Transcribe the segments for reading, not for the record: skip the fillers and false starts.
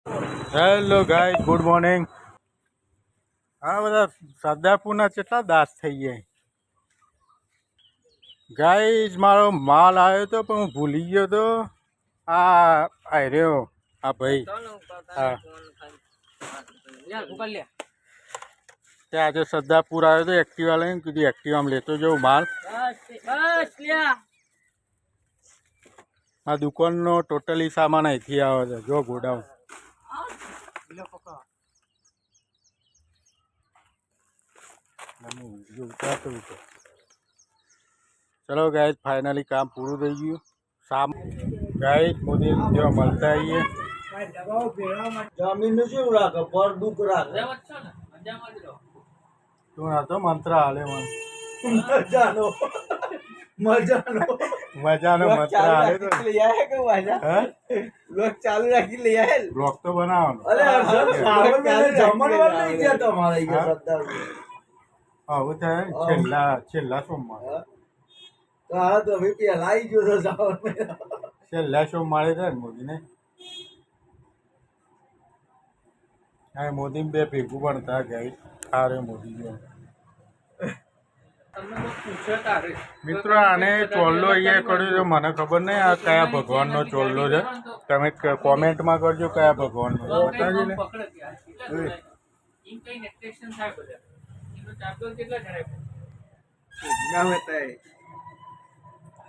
Hello guys, good morning. હા, બધા સદાપુરના કેટલા દાસ થઈ ગયા ગાઈસ. મારો માલ આવ્યો હતો પણ હું ભૂલી ગયો તો. આ રહ્યો આ ભાઈ. હા, ત્યાં આજે સદાપુર આવ્યો તો એક્ટિવા લઈને. કીધું એક્ટિવામાં લેતો જાઉં માલ. આ દુકાનનો ટોટલી સામાન અહીંથી આવે છે. જો ગોડાઉન. ચલો ગાઈસ, ફાઇનલી કામ પૂરું થઈ ગયું. શામ ગાઈસ મોદી જો મળતા આવીએ. જમીન નું શું રાખે? પર દુઃખ રાખે. તું ના તો મંત્ર હાલે મને. મજાનો મજાનો મજાનો મંત્ર હાલે તો લઈ આયા કે મજા? હે લોક ચાલુ રાખી લઈ આયા. બ્લોક તો બનાવવાનો. અરે હર્ષદ પાવર મેને જમણવાર લઈ ગયા તમારે અહીંયા સરદાર. હવે થાય છેલ્લા સોમવાર. હા તો હવે પેલા આવી ગયો તો શ્રાવણ મહિનો. છેલ્લા સોમવારે થાય ને મોદીને. હા, મોદી બે ભેગું બનતા ગાઈસ. સારે મોદી જો મિત્રો આને ચોલ્લો અહીંયા કર્યો છે. મને ખબર નહીં આ કયા ભગવાનનો ચોલ્લો છે. તમે કોમેન્ટમાં કરજો કયા ભગવાનનો બતાવજો ને.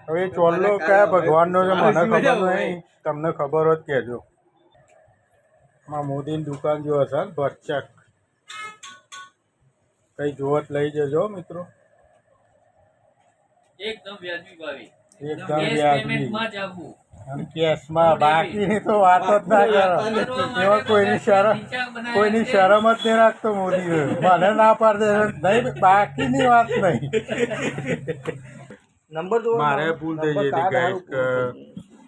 હવે ચોલ્લો કયા ભગવાનનો છે મને ખબર નહીં. તમને ખબર હોત કહેજો. મોદીની દુકાન જો હશે ભરચક. કઈ જોવત લઈ જજો મિત્રો. એકદમ વ્યાજબી ભાવે. એકદમ વ્યાજબી. અને કેશમાં બાકીની તો વાત જ ના કરો. એમાં કોઈની શરમ જ નહીં રાખતો મોદી. મને ના પાડે નહીં, બાકીની વાત નહીં. નંબર જો મારે ભૂલ થઈ ગઈ હતી ગાઈસ કે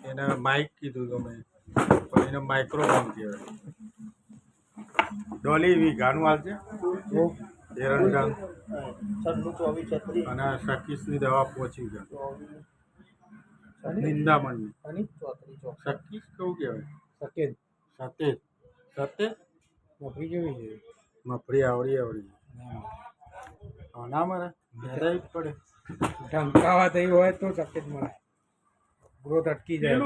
એને માઇક કીધું તો મેં, પણ એને માઇક્રોફોન કહેવાય. ડોલી વીઘાનું હાલશે એરંડાનું. અને 26ની દવા પહોંચી ગયા નિંદામણની. 26 કેવું કહેવાય? સતેજ મફળી કેવી છે? મફળી આવડી ના મારે મેળાવી જ પડે. ઢંકાવા થઈ હોય તો સફેદ મળે. ગ્રોથ અટકી જાય.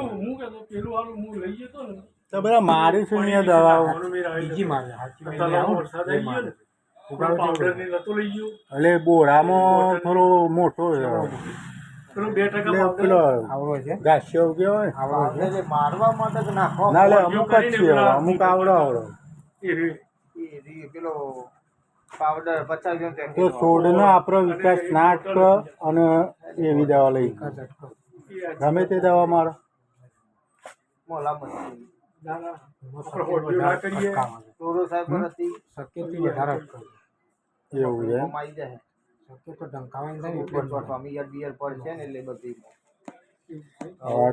તો બધા મારી શું ને દવાઓ બીજી મારે એટલે બોરામાં થોડો મોટો છે. પેલો ઘાસ્યો કહેવાય. મારવા માટે કે નાખવા ના લે અમુક જ છે. અમુક આવડો પેલો પાવડર 50 ગ્રામ તો છોડનો આપણો વિકાસ નાટ અને એવી દવા લઈ ગમે તે દવા મારો. મોલા એવું છે.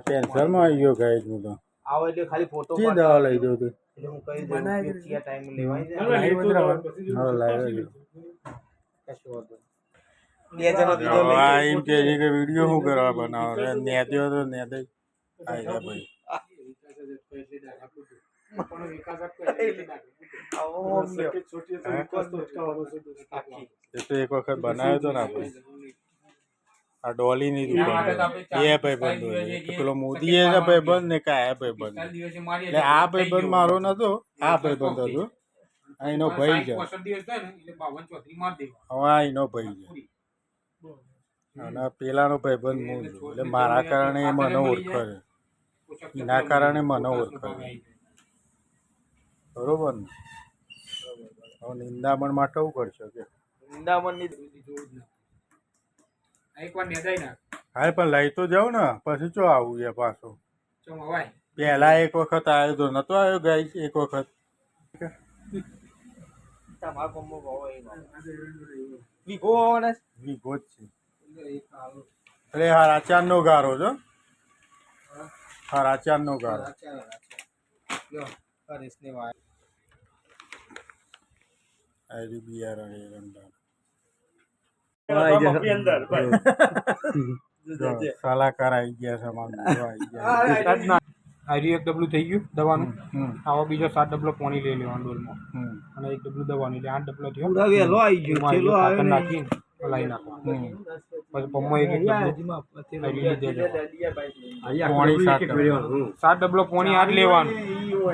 કેન્સરમાં આવી ગયો ગાય હું તો. આવો એટલે ખાલી ફોટો શી દવા લઈ દઉં તું? એટલે હું કહી દઉં ટાઈમ લેવાય છે. હા લાવ્યો એમ કે વિડીયો શું કરવા બનાવો? નેદ્યો તો નેદે આવી જાય ભાઈ. એ તો એક વખત બનાવ્યો હતો ને આપણે આ ડોલીની દુકાન. એ ભાઈબંધ પેલો મોદી એ ભાઈબંધ ને કયા ભાઈબંધ. એટલે આ ભાઈબંધ મારો નતો, આ ભાઈબંધ હતો. એનો ભાઈ છે. હા એનો ભાઈ છે. અને પેલાનો ભાઈબંધ હું છું. એટલે મારા કારણે એ મને ઓળખે છે. એના કારણે મને ઓળખે છે. બરોબર ને? હવે નિંદામણ માટે શું કરશો કે? હા પણ લઈ તો જાઉં ને પછી ચો આવું એ પાછો. પેલા એક વખત આવ્યો તો નતો આવ્યો ગાય એક વખત. વીઘો જ છે. એટલે હારાચાર નો ગારો છો. હારાચાર નો ગારો. સલાહકાર આવી ગયા છે. આ એક ડબલું થઈ ગયું દવાનું. હમ આવો બીજો 7 ડબલો પાણી લઈ લેવાનું ડોલમાં હમ અને 1 ડબલું દવાનું એટલે 8 ડબલો થયો. પૂરા વહેલો આવી ગયો એમાં છેલ્લો ખાતર આવ્યો નાખીને લાઈ નાખવાનું. હમ પછી પમ્મો એક ડબલું લીધે જવાનું. પોણી 7 7 ડબલો પાણી આજ લેવાનું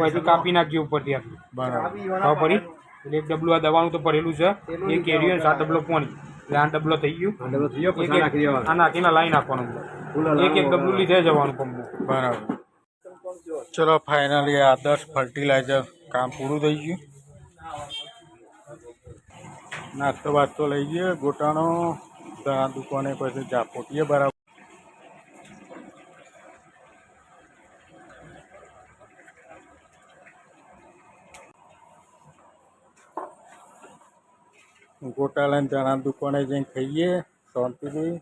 પછી કાપી નાખજો ઉપરથી આટલું. બરાબર ખબર પડી એટલે 1 ડબલું આ દવાનું તો ભરેલું છે એ કેરી અને 7 ડબલો પાણી એટલે 8 ડબલો થઈ ગયું. આ નાખીને લાઈ નાખવાનું. એક ડબલું લીધે જવાનું પમ્મો. બરાબર. ચલો ફાઇનલી આદર્શ ફર્ટિલાઇઝર કામ પૂરું થઈ ગયું. નાસ્તો બાસ્તો લઈ ગયો ગોટાનો દણા દુકાને પછી જાપોટીએ બરાબર. ગોટા લઈને દણા દુકાને જઈને ખાઈએ શાંતિથી.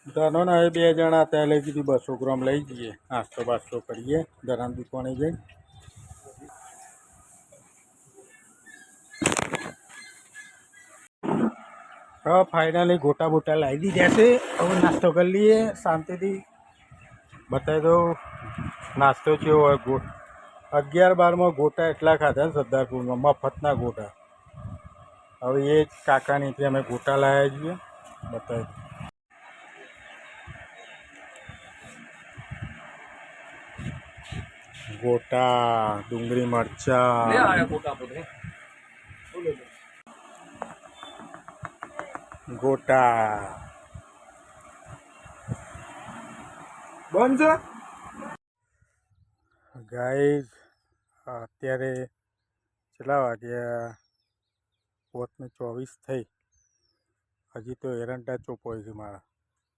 ધનો ને હવે 2 જણા ત્યાં લઈ કીધું 200 ગ્રામ લઈ જઈએ નાસ્તો બાસ્તો કરીએ દણા દુકાને જઈને. હા ફાઇનલી ગોટા બોટા લાવી દીધા છે. હવે નાસ્તો કરી લઈએ શાંતિથી. બતાવી દઉં નાસ્તો કેવો હોય. 11-12માં ગોટા એટલા ખાધા ને સરદારપુરમાં મફતના ગોટા. હવે એ જ કાકાનીથી અમે ગોટા લાવ્યા છીએ. બતાવી દઉં. ગોટા ડુંગળી મરચા ગોટા બંધ છે. ગાઈઝ અત્યારે કેટલા વાગ્યા 5:24 થઈ. હજી તો એરંડા ચોપોય છે મારા.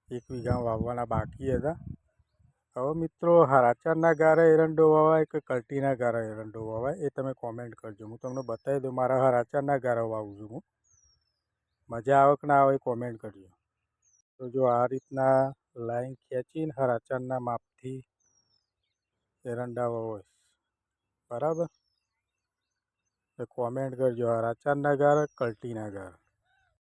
1 વીઘા વાવવાના બાકી હતા. હવે મિત્રો હરાચારના ગારે એરંડો વાવાય કે કલ્ટીના ગારે એરંડો વાવાય એ તમે કોમેન્ટ કરજો. હું તમને બતાવી દઉં મારા હરાચારના ગારે વાવું છું હું. મજા આવે કે ના આવે કોમેન્ટ કરજો. તો જો આ રીતના લાઈન ખેંચીને હરાચારના માપથી એરંડા વાવો બરાબર. તો કોમેન્ટ કરજો હરાચારના ગારે કલ્ટીના ગારે.